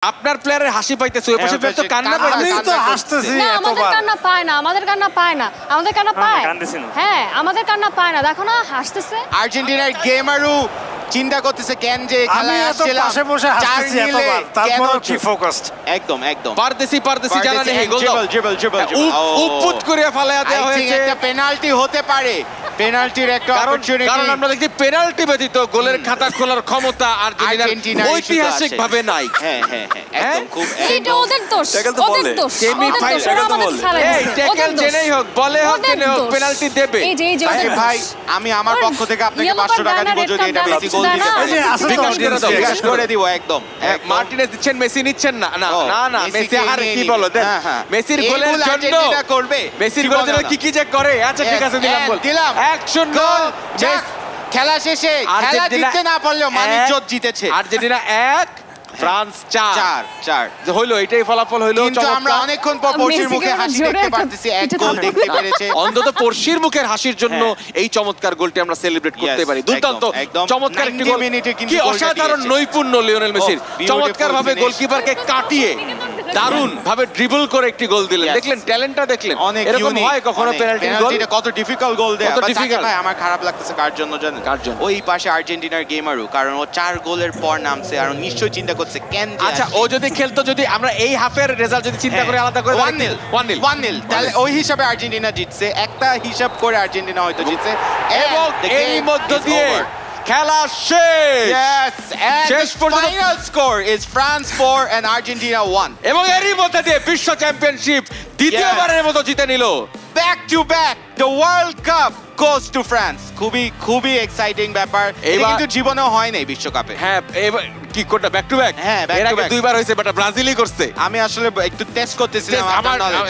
আপনার প্লেয়ারের হাসি পাইতেছে ওই পাশে প্লেয়ার তো কান্না পায়। আমি তো হাসতেছি না আমাদের এতবার। কান্না পায় না, আমাদের কান্না পায় না, আমাদের কান্না পায়। হ্যাঁ আমাদের কান্না পায় না, দেখো না হাসতেছে। আর্জেন্টিনার গেমারু চিন্তা করতেছে কেন যে আমি খেলায় এত আসছিলাম পাশে বসে হাসতেছি এতবার, তারপর কি ফোকাসড। একদম একদম পারতেছি জানা নেই গোল দাও। ড্রিবল উপুত করে ফালায়া দেওয়া হয়েছে। একটা পেনাল্টি হতে পারে, পেনাল্টির একটা অপরচুনিটি। কারণ আমরা দেখি পেনাল্টি ব্যতীত গোলের খাতা খোলার ক্ষমতা আর্জেন্টিনার ঐতিহাসিকভাবে নাই। হ্যাঁ হ্যাঁ হ্যাঁ একদম খুব এটা ওদের দোষ, ওদের দোষ। এই ট্যাকল জেনেই হোক বলে হোক জেনে হোক পেনাল্টি দেবে। এই যে ভাই আমি আমার পক্ষ থেকে আপনাকে 500 টাকা দিব যদি এটা মেসি গোল দিতে পারে। বিকাশ করে দিব একদম। মার্টিনেজ দিচ্ছেন, মেসি নিচ্ছেন না। না না না মেসি আর কি বলো দেন। মেসির গোলের জন্য করবে, মেসির গোলের জন্য কি কি যে করে। আচ্ছা ঠিক আছে দিলাম গোল, দিলাম অ্যাকশন গোল। খেলা শেষে খেলা জিততে না পারলেও মানিজ্জত জিতেছে। আর্জেন্টিনা 1 ফ্রান্স 4 যে হইলো, এটাই ফলাফল হইলো। কিন্তু আমরা অনেকক্ষণ পর পড়শির মুখে হাসি দেখতে পারতেছি, এক গোল দেখতে পেরেছে। অন্তত পড়শির মুখের হাসির জন্য এই চমৎকার গোলটি আমরা সেলিব্রেট করতে পারি। দুর্দান্ত চমৎকার একটি গোল, কি অসাধারণ নৈপুণ্য লিওনেল মেসির। চমৎকার ভাবে গোলকিপারকে কাটিয়ে দারুণ ভাবে ড্রিবল করে একটি গোল দিলেন। দেখলেন ট্যালেন্টটা দেখলেন, এরকম হয় কখনো পেনাল্টি গোল। এটা কত ডিফিকাল্ট গোল দেয়া, কত difficult। ভাই আমার খারাপ লাগতেছে কার জন্য জানেন? কার জন্য? ওই পাশে আর্জেন্টিনার গেমারু, কারণ ও 4 গোলের পর নামছে আর নিশ্চয়ই চিন্তা করছে কেন যে আচ্ছা ও যদি খেলতো, যদি আমরা এই হাফের রেজাল্ট যদি চিন্তা করে আলাদা করে 1-0 তাহলে ওই হিসাবে আর্জেন্টিনা জিতছে, একটা হিসাব করে আর্জেন্টিনা হয়তো জিতছে। এবং এই মধ্য দিয়ে খেলা শেষ। শেষ পর্যন্ত final score is France 4 and Argentina 1। এবং এরই মধ্যে দিয়ে বিশ্ব চ্যাম্পিয়নশিপ দ্বিতীয়বারের মতো জিতে নিল। Back to back the world cup goes to France. খুবই এক্সাইটিং ব্যাপার, এটা কিন্তু জীবনেও হয় নাই বিশ্বকাপে। হ্যাঁ এবার কি কোনটা ব্যাক টু ব্যাক? হ্যাঁ, back এর to আগে back। 2বার হয়েছে, বাট ব্রাজিলই করছে। আমি আসলে একটু টেস্ট করতেছিলাম আমার knowledge।